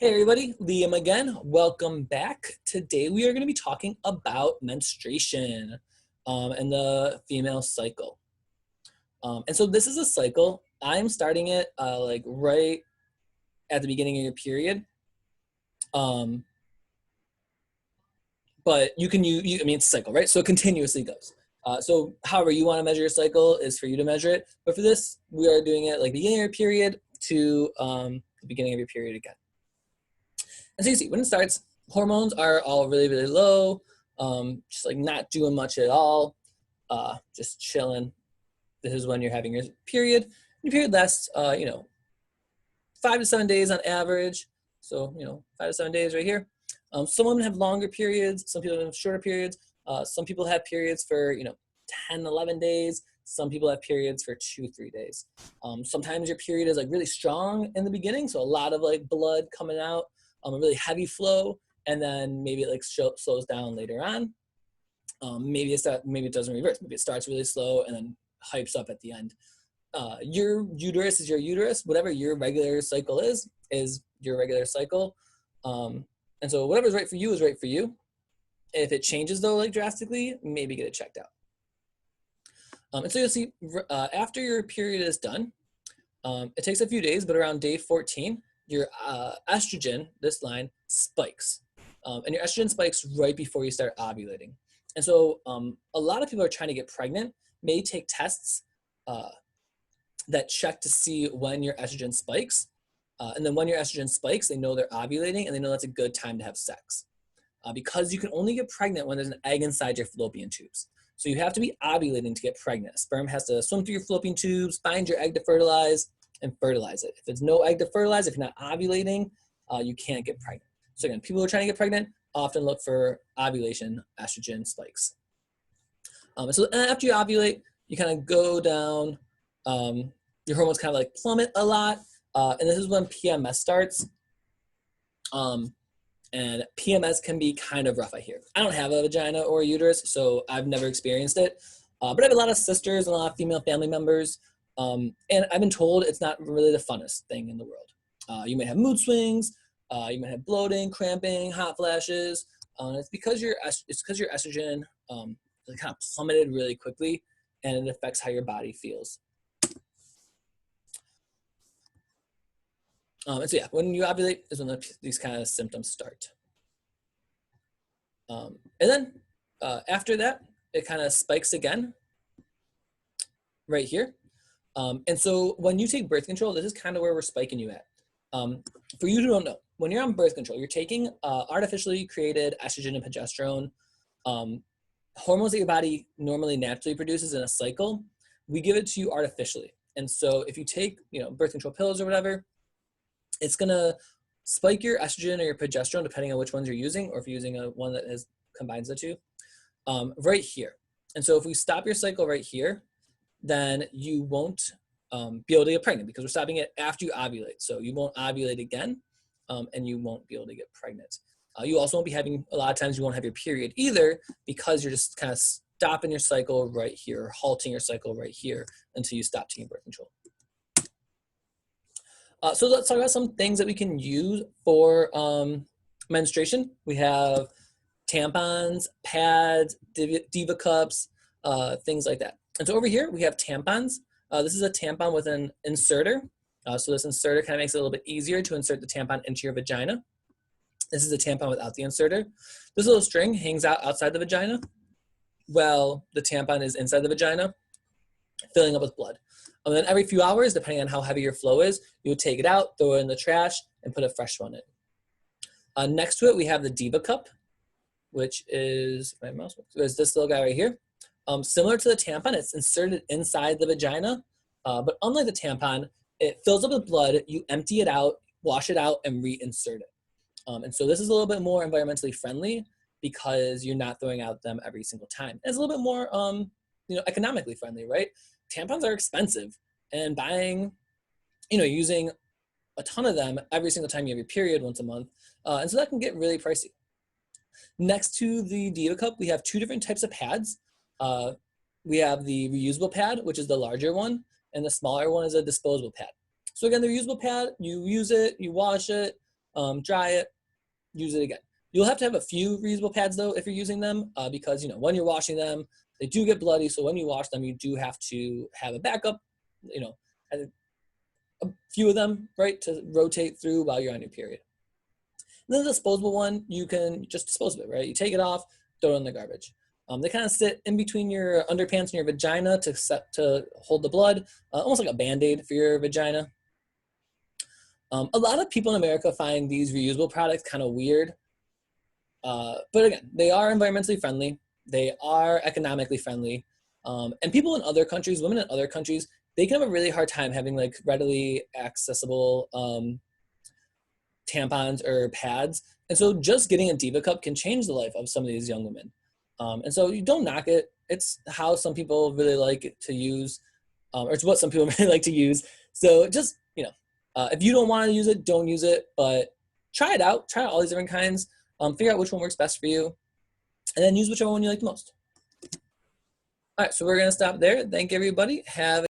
Hey everybody, Liam again. Welcome back. Today we are going to be talking about menstruation and the female cycle. And so this is a cycle. I'm starting it like right at the beginning of your period. But you can use, I mean, it's a cycle, right? So it continuously goes. So however you want to measure your cycle is for you to measure it. But for this, we are doing it like beginning of your period to the beginning of your period again. And so you see, when it starts, hormones are all really, really low, just like not doing much at all, just chilling. This is when you're having your period. Your period lasts, 5 to 7 days on average. So, 5 to 7 days right here. Some women have longer periods. Some people have shorter periods. Some people have periods for, 10, 11 days. Some people have periods for 2-3 days. Sometimes your period is like really strong in the beginning. So a lot of like blood coming out. A really heavy flow, and then maybe it like slows down later on. Maybe it doesn't reverse. Maybe it starts really slow and then hypes up at the end. Your uterus is your uterus. Whatever your regular cycle is your regular cycle. And so whatever's right for you is right for you. If it changes though, like drastically, maybe get it checked out. And so you'll see after your period is done, it takes a few days, but around day 14, your estrogen, this line, spikes. And your estrogen spikes right before you start ovulating. And so a lot of people are trying to get pregnant, may take tests that check to see when your estrogen spikes. And then when your estrogen spikes, they know they're ovulating and they know that's a good time to have sex. Because you can only get pregnant when there's an egg inside your fallopian tubes. So you have to be ovulating to get pregnant. Sperm has to swim through your fallopian tubes, find your egg to fertilize, and fertilize it. If there's no egg to fertilize, if you're not ovulating, you can't get pregnant. So again, people who are trying to get pregnant often look for ovulation estrogen spikes. And so after you ovulate, you kind of go down, your hormones kind of like plummet a lot, and this is when PMS starts. And PMS can be kind of rough, I hear. I don't have a vagina or a uterus, so I've never experienced it. But I have a lot of sisters and a lot of female family members. And I've been told it's not really the funnest thing in the world. You may have mood swings, you might have bloating, cramping, hot flashes. It's because your estrogen kind of plummeted really quickly, and it affects how your body feels. And so yeah, when you ovulate is when these kind of symptoms start. And then after that, it kind of spikes again right here. And so when you take birth control, this is kind of where we're spiking you at. For you who don't know, when you're on birth control, you're taking artificially created estrogen and progesterone, hormones that your body normally naturally produces in a cycle. We give it to you artificially. And so if you take, birth control pills or whatever, it's gonna spike your estrogen or your progesterone, depending on which ones you're using, or if you're using one that combines the two, right here. And so if we stop your cycle right here, then you won't be able to get pregnant because we're stopping it after you ovulate. So you won't ovulate again, and you won't be able to get pregnant. You also won't be having, a lot of times you won't have your period either because you're just kind of stopping your cycle right here, or halting your cycle right here until you stop taking birth control. So let's talk about some things that we can use for menstruation. We have tampons, pads, Diva Cups, things like that. And so over here, we have tampons. This is a tampon with an inserter. So this inserter kind of makes it a little bit easier to insert the tampon into your vagina. This is a tampon without the inserter. This little string hangs out outside the vagina while the tampon is inside the vagina, filling up with blood. And then every few hours, depending on how heavy your flow is, you would take it out, throw it in the trash, and put a fresh one in. Next to it, we have the Diva Cup, which is, there's this little guy right here. Similar to the tampon, it's inserted inside the vagina, but unlike the tampon, it fills up with blood, you empty it out, wash it out, and reinsert it. And so this is a little bit more environmentally friendly because you're not throwing out them every single time. It's a little bit more, economically friendly, right? Tampons are expensive, and buying, using a ton of them every single time you have your period once a month, and so that can get really pricey. Next to the Diva Cup, we have two different types of pads. We have the reusable pad, which is the larger one, and the smaller one is a disposable pad. So again, the reusable pad, you use it, you wash it, dry it, use it again. You'll have to have a few reusable pads though if you're using them, because when you're washing them, they do get bloody. So when you wash them, you do have to have a backup, a few of them, right, to rotate through while you're on your period. And then the disposable one, you can just dispose of it, right? You take it off, throw it in the garbage. They kind of sit in between your underpants and your vagina to hold the blood, almost like a Band-Aid for your vagina. A lot of people in America find these reusable products kind of weird. But again, they are environmentally friendly. They are economically friendly. And people in other countries, women in other countries, they can have a really hard time having like readily accessible tampons or pads. And so just getting a Diva Cup can change the life of some of these young women. And so you don't knock it. It's how some people really like it to use, or it's what some people really like to use. So just, if you don't want to use it, don't use it, but try it out. Try out all these different kinds. Figure out which one works best for you, and then use whichever one you like the most. All right, so we're going to stop there. Thank everybody. Have